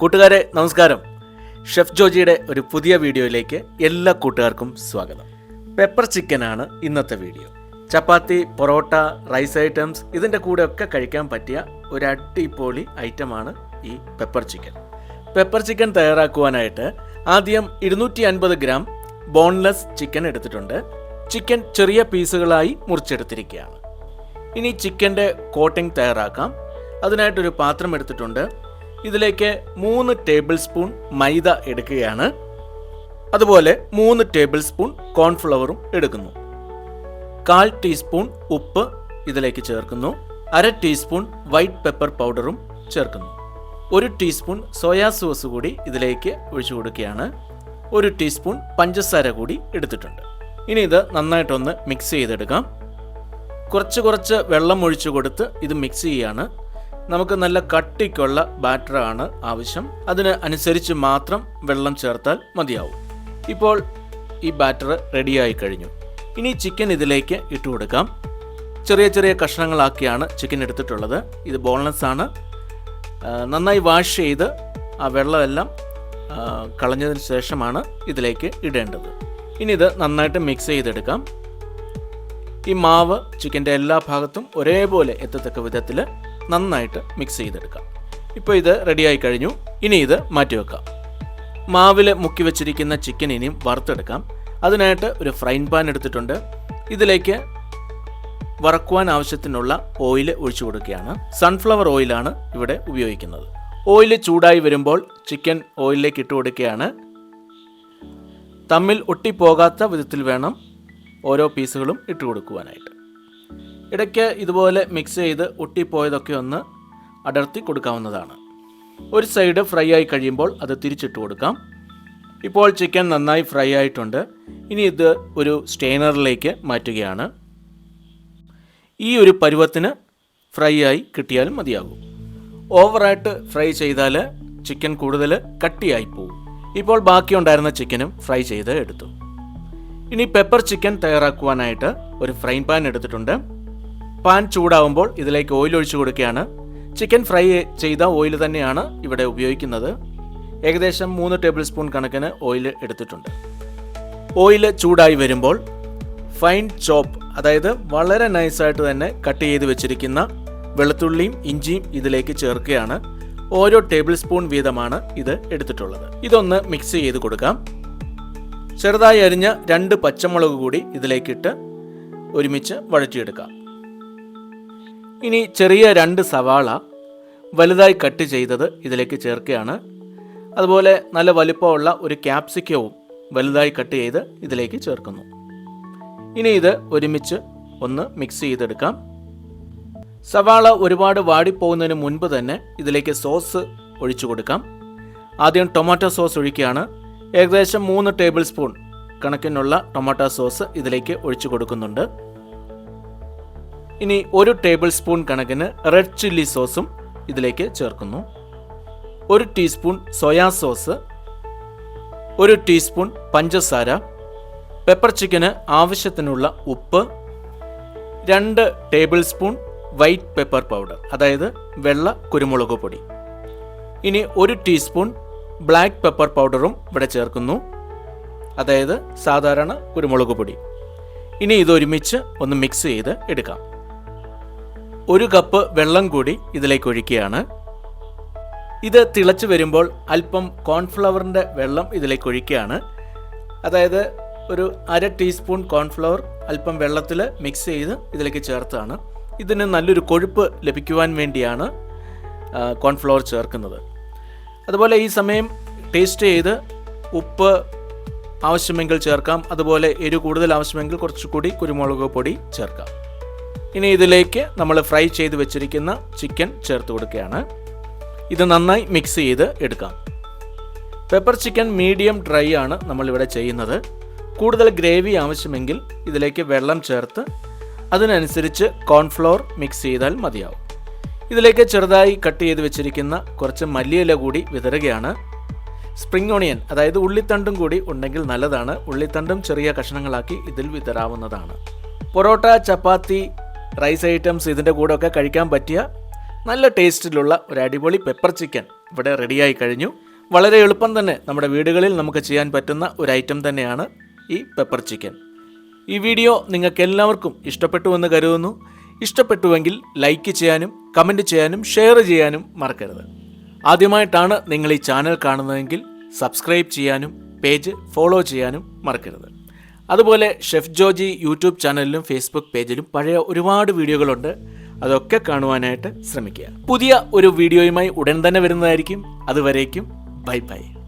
കൂട്ടുകാരെ നമസ്കാരം. ഷെഫ് ജോജിയുടെ ഒരു പുതിയ വീഡിയോയിലേക്ക് എല്ലാ കൂട്ടുകാർക്കും സ്വാഗതം. പെപ്പർ ചിക്കനാണ് ഇന്നത്തെ വീഡിയോ. ചപ്പാത്തി, പൊറോട്ട, റൈസ് ഐറ്റംസ് ഇതിൻ്റെ കൂടെയൊക്കെ കഴിക്കാൻ പറ്റിയ ഒരു അടിപൊളി ഐറ്റമാണ് ഈ പെപ്പർ ചിക്കൻ. പെപ്പർ ചിക്കൻ തയ്യാറാക്കുവാനായിട്ട് ആദ്യം 250 ഗ്രാം ബോൺലെസ് ചിക്കൻ എടുത്തിട്ടുണ്ട്. ചിക്കൻ ചെറിയ പീസുകളായി മുറിച്ചെടുത്തിരിക്കുകയാണ്. ഇനി ചിക്കൻ്റെ കോട്ടിംഗ് തയ്യാറാക്കാം. അതിനായിട്ടൊരു പാത്രം എടുത്തിട്ടുണ്ട്. ഇതിലേക്ക് 3 ടേബിൾ സ്പൂൺ മൈദ എടുക്കുകയാണ്. അതുപോലെ 3 ടേബിൾ സ്പൂൺ കോൺഫ്ലവറും എടുക്കുന്നു. 1/4 ടീസ്പൂൺ ഉപ്പ് ഇതിലേക്ക് ചേർക്കുന്നു. 1/2 ടീസ്പൂൺ വൈറ്റ് പെപ്പർ പൗഡറും ചേർക്കുന്നു. 1 ടീസ്പൂൺ സോയാ സോസ് കൂടി ഇതിലേക്ക് ഒഴിച്ചു കൊടുക്കുകയാണ്. 1 ടീസ്പൂൺ പഞ്ചസാര കൂടി എടുത്തിട്ടുണ്ട്. ഇനി ഇത് നന്നായിട്ടൊന്ന് മിക്സ് ചെയ്തെടുക്കാം. കുറച്ച് വെള്ളം ഒഴിച്ചു കൊടുത്ത് ഇത് മിക്സ് ചെയ്യാണ്. നമുക്ക് നല്ല കട്ടിക്കുള്ള ബാറ്ററാണ് ആവശ്യം. അതിന് അനുസരിച്ച് മാത്രം വെള്ളം ചേർത്താൽ മതിയാവും. ഇപ്പോൾ ഈ ബാറ്റർ റെഡിയായി കഴിഞ്ഞു. ഇനി ചിക്കൻ ഇതിലേക്ക് ഇട്ട് കൊടുക്കാം. ചെറിയ കഷ്ണങ്ങളാക്കിയാണ് ചിക്കൻ എടുത്തിട്ടുള്ളത്. ഇത് ബോൺലെസ് ആണ്. നന്നായി വാഷ് ചെയ്ത് ആ വെള്ളമെല്ലാം കളഞ്ഞതിന് ശേഷമാണ് ഇതിലേക്ക് ഇടേണ്ടത്. ഇനി ഇത് നന്നായിട്ട് മിക്സ് ചെയ്തെടുക്കാം. ഈ മാവ് ചിക്കൻ്റെ എല്ലാ ഭാഗത്തും ഒരേപോലെ എത്തത്തക്ക വിധത്തിൽ നന്നായിട്ട് മിക്സ് ചെയ്തെടുക്കാം. ഇപ്പോൾ ഇത് റെഡിയായി കഴിഞ്ഞു. ഇനി ഇത് മാറ്റിവെക്കാം. മാവിൽ മുക്കി വെച്ചിരിക്കുന്ന ചിക്കൻ ഇനിയും വറുത്തെടുക്കാം. അതിനായിട്ട് ഒരു ഫ്രൈങ് പാൻ എടുത്തിട്ടുണ്ട്. ഇതിലേക്ക് വറക്കുവാൻ ആവശ്യത്തിനുള്ള ഓയിൽ ഒഴിച്ചു കൊടുക്കുകയാണ്. സൺഫ്ലവർ ഓയിലാണ് ഇവിടെ ഉപയോഗിക്കുന്നത്. ഓയിൽ ചൂടായി വരുമ്പോൾ ചിക്കൻ ഓയിലിലേക്ക് ഇട്ട് കൊടുക്കുകയാണ്. തമ്മിൽ ഒട്ടിപ്പോകാത്ത വിധത്തിൽ വേണം ഓരോ പീസുകളും ഇട്ട് കൊടുക്കുവാനായിട്ട്. ഇടയ്ക്ക് ഇതുപോലെ മിക്സ് ചെയ്ത് ഒട്ടിപ്പോയതൊക്കെ ഒന്ന് അടർത്തി കൊടുക്കാവുന്നതാണ്. ഒരു സൈഡ് ഫ്രൈ ആയി കഴിയുമ്പോൾ അത് തിരിച്ചിട്ട് കൊടുക്കാം. ഇപ്പോൾ ചിക്കൻ നന്നായി ഫ്രൈ ആയിട്ടുണ്ട്. ഇനി ഇത് ഒരു സ്റ്റെയിനറിലേക്ക് മാറ്റുകയാണ്. ഈ ഒരു പരുവത്തിന് ഫ്രൈ ആയി കിട്ടിയാലും മതിയാകും. ഓവറായിട്ട് ഫ്രൈ ചെയ്താൽ ചിക്കൻ കൂടുതൽ കട്ടിയായി പോകും. ഇപ്പോൾ ബാക്കിയുണ്ടായിരുന്ന ചിക്കനും ഫ്രൈ ചെയ്ത് എടുത്തു. ഇനി പെപ്പർ ചിക്കൻ തയ്യാറാക്കുവാനായിട്ട് ഒരു ഫ്രൈങ് പാൻ എടുത്തിട്ടുണ്ട്. പാൻ ചൂടാവുമ്പോൾ ഇതിലേക്ക് ഓയിൽ ഒഴിച്ചു കൊടുക്കുകയാണ്. ചിക്കൻ ഫ്രൈ ചെയ്ത ഓയിൽ തന്നെയാണ് ഇവിടെ ഉപയോഗിക്കുന്നത്. ഏകദേശം 3 ടേബിൾ സ്പൂൺ കണക്കിന് ഓയിൽ എടുത്തിട്ടുണ്ട്. ഓയിൽ ചൂടായി വരുമ്പോൾ ഫൈൻ ചോപ്പ്, അതായത് വളരെ നൈസായിട്ട് തന്നെ കട്ട് ചെയ്ത് വെച്ചിരിക്കുന്ന വെളുത്തുള്ളിയും ഇഞ്ചിയും ഇതിലേക്ക് ചേർക്കുകയാണ്. ഓരോ ടേബിൾ സ്പൂൺ വീതമാണ് ഇത് എടുത്തിട്ടുള്ളത്. ഇതൊന്ന് മിക്സ് ചെയ്ത് കൊടുക്കാം. ചെറുതായി അരിഞ്ഞ 2 പച്ചമുളക് കൂടി ഇതിലേക്കിട്ട് ഒരുമിച്ച് വഴറ്റിയെടുക്കാം. ഇനി ചെറിയ 2 സവാള വലുതായി കട്ട് ചെയ്തത് ഇതിലേക്ക് ചേർക്കുകയാണ്. അതുപോലെ നല്ല വലിപ്പമുള്ള ഒരു ക്യാപ്സിക്കവും വലുതായി കട്ട് ചെയ്ത് ഇതിലേക്ക് ചേർക്കുന്നു. ഇനി ഇത് ഒരുമിച്ച് ഒന്ന് മിക്സ് ചെയ്തെടുക്കാം. സവാള ഒരുപാട് വാടിപ്പോകുന്നതിന് മുൻപ് തന്നെ ഇതിലേക്ക് സോസ് ഒഴിച്ചു കൊടുക്കാം. ആദ്യം ടൊമാറ്റോ സോസ് ഒഴിക്കുകയാണ്. ഏകദേശം 3 ടേബിൾ സ്പൂൺ കണക്കിനുള്ള ടൊമാറ്റോ സോസ് ഇതിലേക്ക് ഒഴിച്ചു കൊടുക്കുന്നുണ്ട്. ഇനി 1 ടേബിൾ സ്പൂൺ കണക്കിന് റെഡ് ചില്ലി സോസും ഇതിലേക്ക് ചേർക്കുന്നു. 1 ടീസ്പൂൺ സോയാ സോസ്, 1 ടീസ്പൂൺ പഞ്ചസാര, പെപ്പർ ചിക്കന് ആവശ്യത്തിനുള്ള ഉപ്പ്, 2 table spoon white pepper powder, അതായത് വെള്ള കുരുമുളക് പൊടി. ഇനി 1 ടീസ്പൂൺ ബ്ലാക്ക് പെപ്പർ പൗഡറും ഇവിടെ ചേർക്കുന്നു, അതായത് സാധാരണ കുരുമുളക് പൊടി. ഇനി ഇതൊരുമിച്ച് ഒന്ന് മിക്സ് ചെയ്ത് എടുക്കാം. 1 കപ്പ് വെള്ളം കൂടി ഇതിലേക്ക് ഒഴിക്കുകയാണ്. ഇത് തിളച്ച് വരുമ്പോൾ അല്പം കോൺഫ്ലവറിൻ്റെ വെള്ളം ഇതിലേക്ക് ഒഴിക്കുകയാണ്. അതായത് ഒരു 1/2 ടീസ്പൂൺ കോൺഫ്ലവർ അല്പം വെള്ളത്തിൽ മിക്സ് ചെയ്ത് ഇതിലേക്ക് ചേർത്താണ്. ഇതിന് നല്ലൊരു കൊഴുപ്പ് ലഭിക്കുവാൻ വേണ്ടിയാണ് കോൺഫ്ലവർ ചേർക്കുന്നത്. അതുപോലെ ഈ സമയം ടേസ്റ്റ് ചെയ്ത് ഉപ്പ് ആവശ്യമെങ്കിൽ ചേർക്കാം. അതുപോലെ എരിവ് കൂടുതൽ ആവശ്യമെങ്കിൽ കുറച്ചുകൂടി കുരുമുളക് പൊടി ചേർക്കാം. ഇനി ഇതിലേക്ക് നമ്മൾ ഫ്രൈ ചെയ്ത് വെച്ചിരിക്കുന്ന ചിക്കൻ ചേർത്ത് കൊടുക്കുകയാണ്. ഇത് നന്നായി മിക്സ് ചെയ്ത് എടുക്കാം. പെപ്പർ ചിക്കൻ മീഡിയം ഡ്രൈ ആണ് നമ്മളിവിടെ ചെയ്യുന്നത്. കൂടുതൽ ഗ്രേവി ആവശ്യമെങ്കിൽ ഇതിലേക്ക് വെള്ളം ചേർത്ത് അതിനനുസരിച്ച് കോൺഫ്ലവർ മിക്സ് ചെയ്താൽ മതിയാവും. ഇതിലേക്ക് ചെറുതായി കട്ട് ചെയ്ത് വെച്ചിരിക്കുന്ന കുറച്ച് മല്ലിയില കൂടി വിതറുകയാണ്. സ്പ്രിംഗ് ഓണിയൻ, അതായത് ഉള്ളിത്തണ്ടും കൂടി ഉണ്ടെങ്കിൽ നല്ലതാണ്. ഉള്ളിത്തണ്ടും ചെറിയ കഷ്ണങ്ങളാക്കി ഇതിൽ വിതറാവുന്നതാണ്. പൊറോട്ട, ചപ്പാത്തി, റൈസ് ഐറ്റംസ് ഇതിൻ്റെ കൂടെ ഒക്കെ കഴിക്കാൻ പറ്റിയ നല്ല ടേസ്റ്റിലുള്ള ഒരു അടിപൊളി പെപ്പർ ചിക്കൻ ഇവിടെ റെഡിയായി കഴിഞ്ഞു. വളരെ എളുപ്പം തന്നെ നമ്മുടെ വീടുകളിൽ നമുക്ക് ചെയ്യാൻ പറ്റുന്ന ഒരു ഐറ്റം തന്നെയാണ് ഈ പെപ്പർ ചിക്കൻ. ഈ വീഡിയോ നിങ്ങൾക്ക് എല്ലാവർക്കും ഇഷ്ടപ്പെട്ടുവെന്ന് കരുതുന്നു. ഇഷ്ടപ്പെട്ടുവെങ്കിൽ ലൈക്ക് ചെയ്യാനും കമൻറ്റ് ചെയ്യാനും ഷെയർ ചെയ്യാനും മറക്കരുത്. ആദ്യമായിട്ടാണ് നിങ്ങൾ ഈ ചാനൽ കാണുന്നതെങ്കിൽ സബ്സ്ക്രൈബ് ചെയ്യാനും പേജ് ഫോളോ ചെയ്യാനും മറക്കരുത്. അതുപോലെ ഷെഫ് ജോജി യൂട്യൂബ് ചാനലിലും ഫേസ്ബുക്ക് പേജിലും പഴയ ഒരുപാട് വീഡിയോകളുണ്ട്. അതൊക്കെ കാണുവാനായിട്ട് ശ്രമിക്കുക. പുതിയ ഒരു വീഡിയോയുമായി ഉടൻ തന്നെ വരുന്നതായിരിക്കും. അതുവരേക്കും ബൈ ബൈ.